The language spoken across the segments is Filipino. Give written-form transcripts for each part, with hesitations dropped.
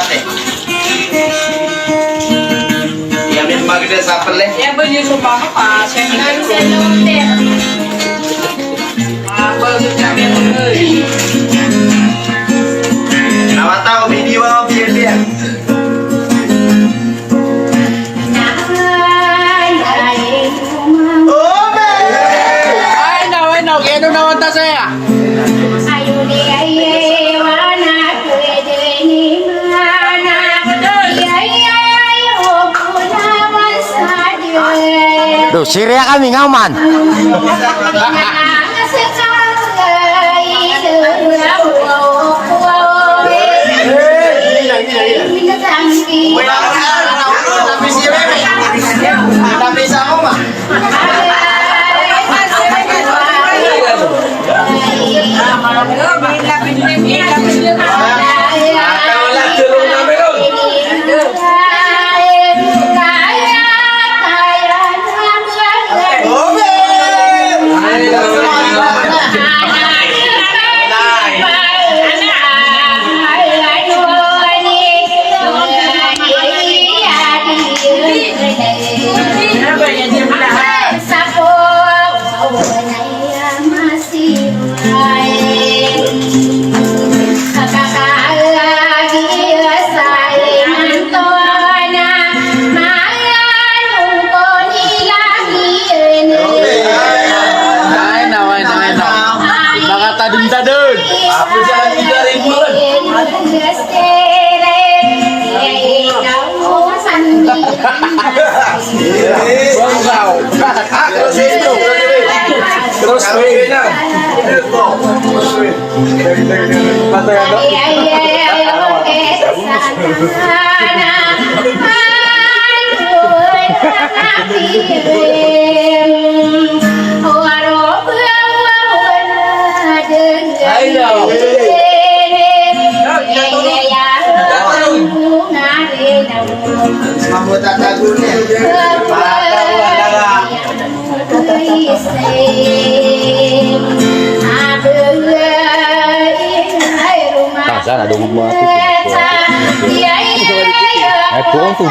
ate. Yamin maganda sa pala. Yan ba yung sumama pa? Siya yung bagus kami mengerti. Nama tahu video apa biar. Ay, no, kaya naman ta saya. Duh, Syria kami ngaman. Tapi sama mah. Tadun. Aku jalan 3.000 kan. Terus Mamut tagunya. Sana ada rumah tu. Pulang tu.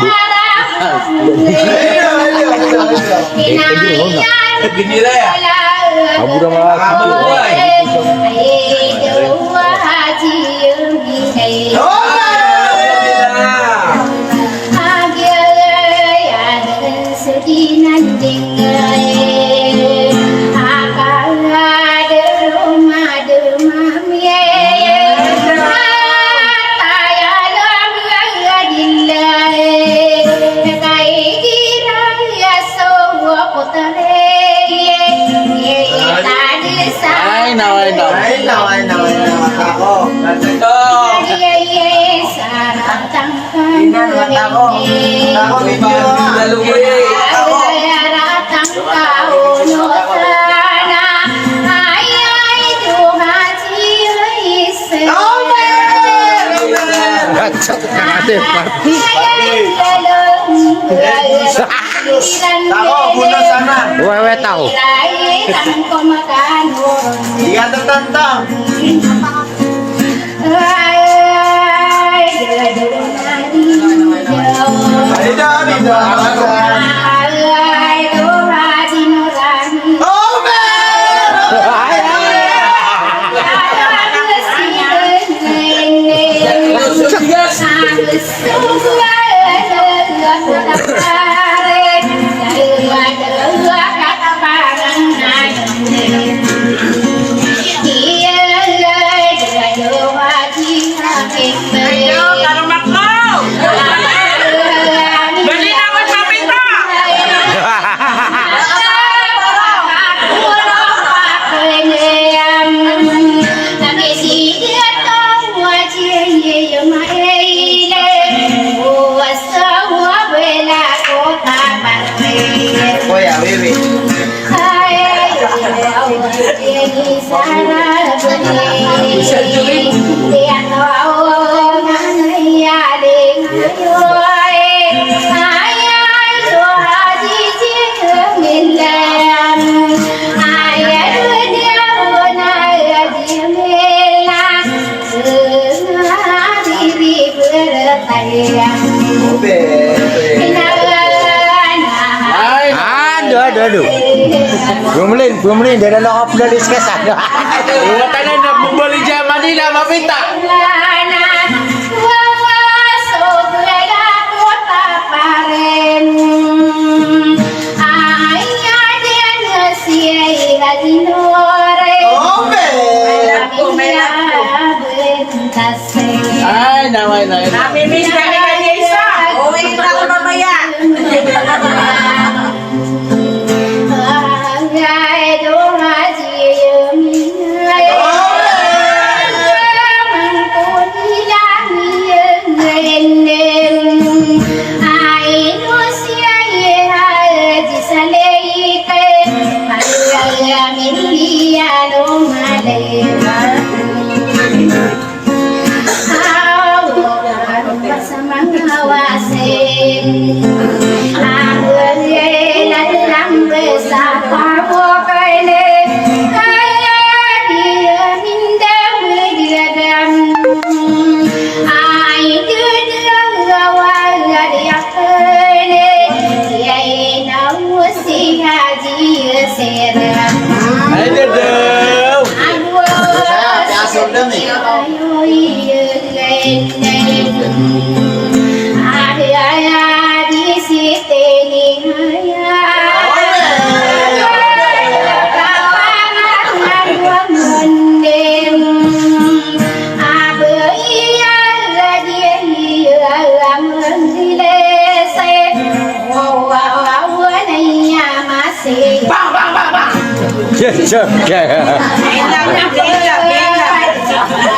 Gini lah ya. Abu dah malah. Ay, no. Ako. Ako video. Ako, muna sana. Wewe tahu. Dia tertantang. Obe. Ay, Aduh. Belum melin, dia dah lock off dah diskesan. Iwa ka na nagbubuli dyan Manila, mapita. Obe. Ay, naway na yun. Namimiss kami kanya isa. Uwi na ako mamaya. Ay, dadaw. Ya.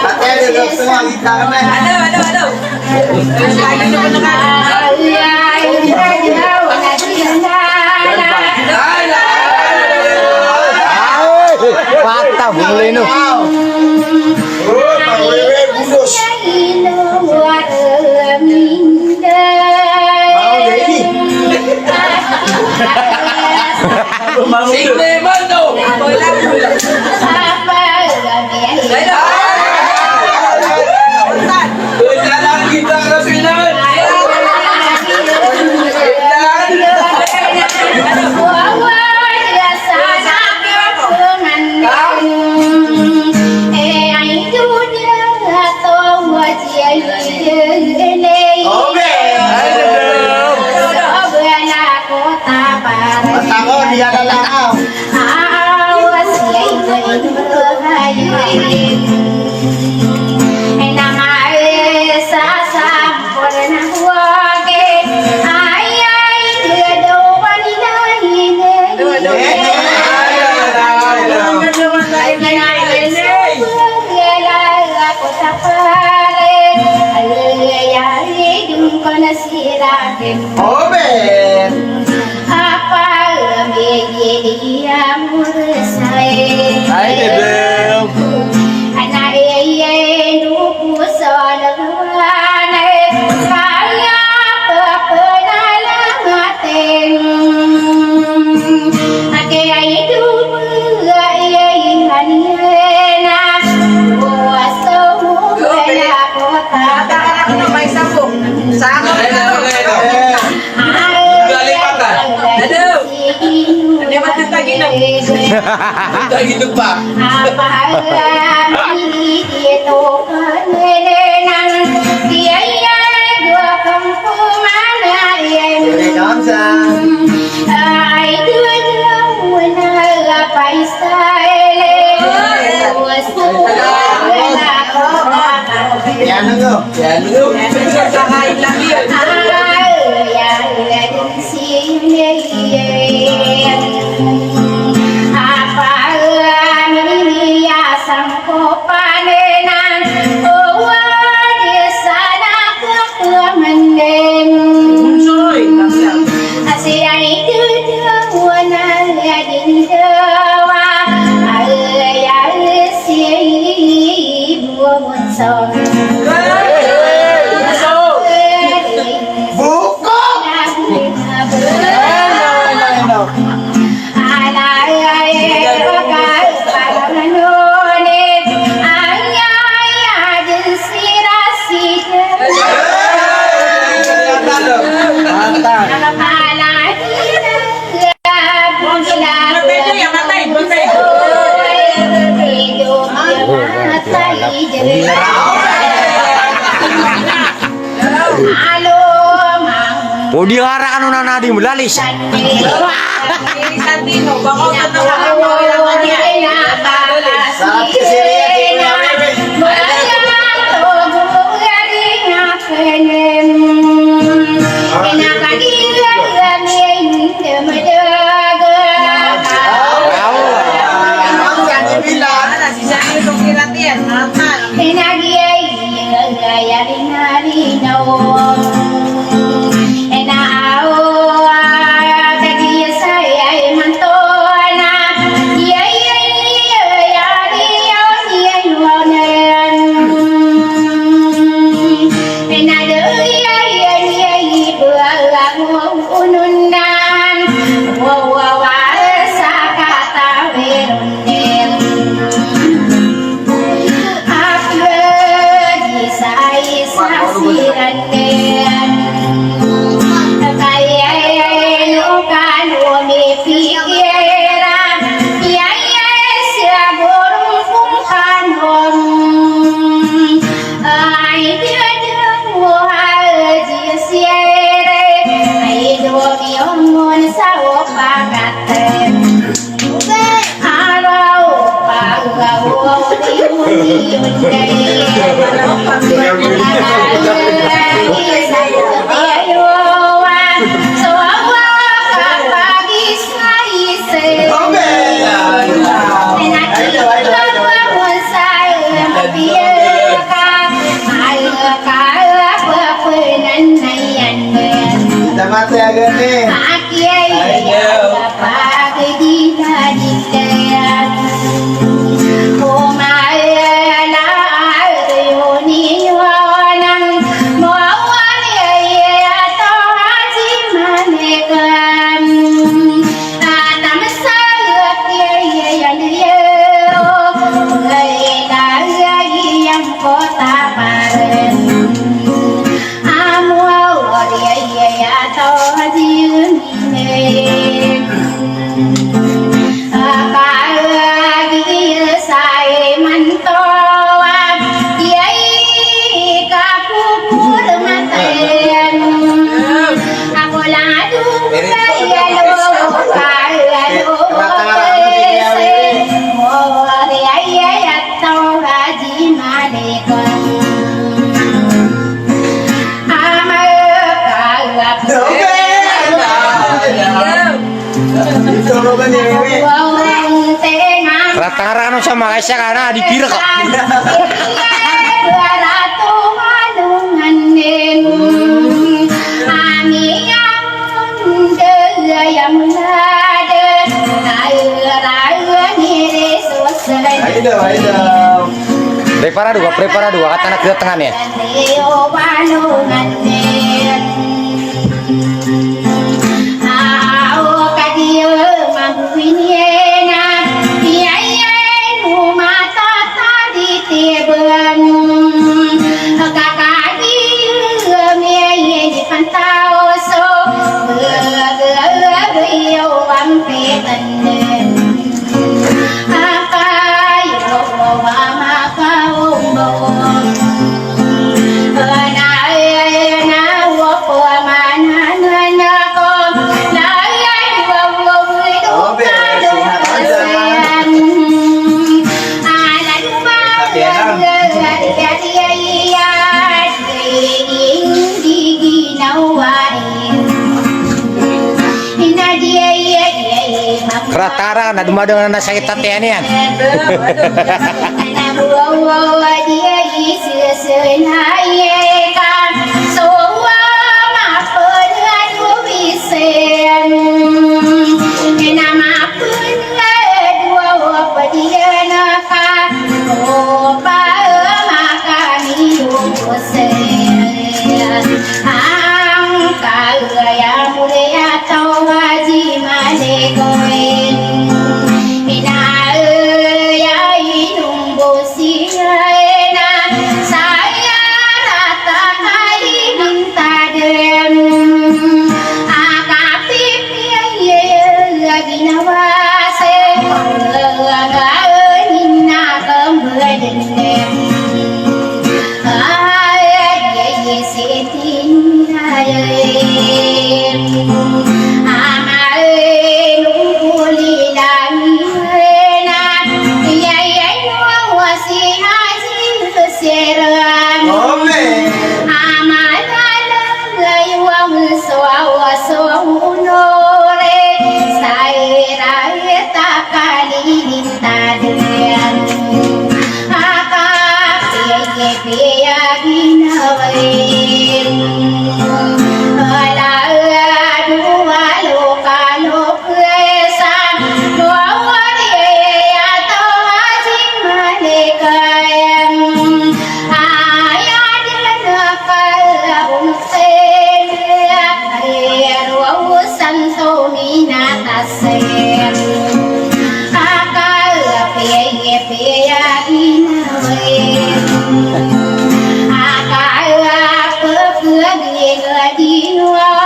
Ate, dito semua kita kena. Ano? Lagi na po na Patah belum melin tu. Oh, Pak Wewe bungkus. Mau Dewi. Sing naman to. Jalan kita ke Pinan. Obe. Ay, dadaw. Mata ko dia lalakaw. Obe. Ay, dadaw. Hidup pak. Yan ano? Yan lu. Kakain lang yun. Mantap. Matay, matay, matay. O di hara ano na nadi mulalis. Santino, baka ka na Sarap kasi rin yung Mati agak nih. Rata-rata ano sa mga isya ka na, dipira ka. Prepara dua, kata anak kita tengahnya. Ratara na dumadong na sakit tatean yan.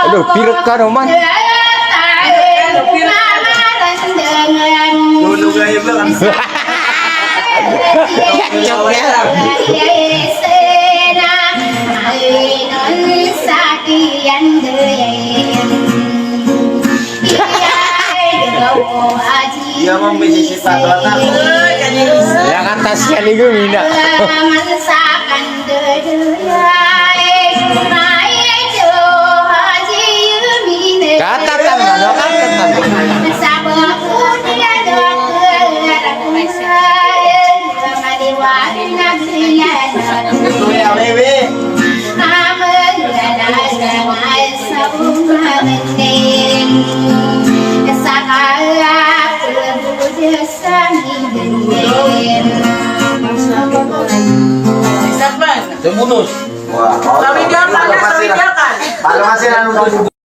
Aduh, pirut ka naman. Tulog kayo lang. Iya mong bisisipat anak. Yang atas siya ligumina. Katatan ano, katatan. Kuya, baby. Saban. Sumunod. Wah, Sabi niya, paano sabi niya ka? Paano kasi nanonood?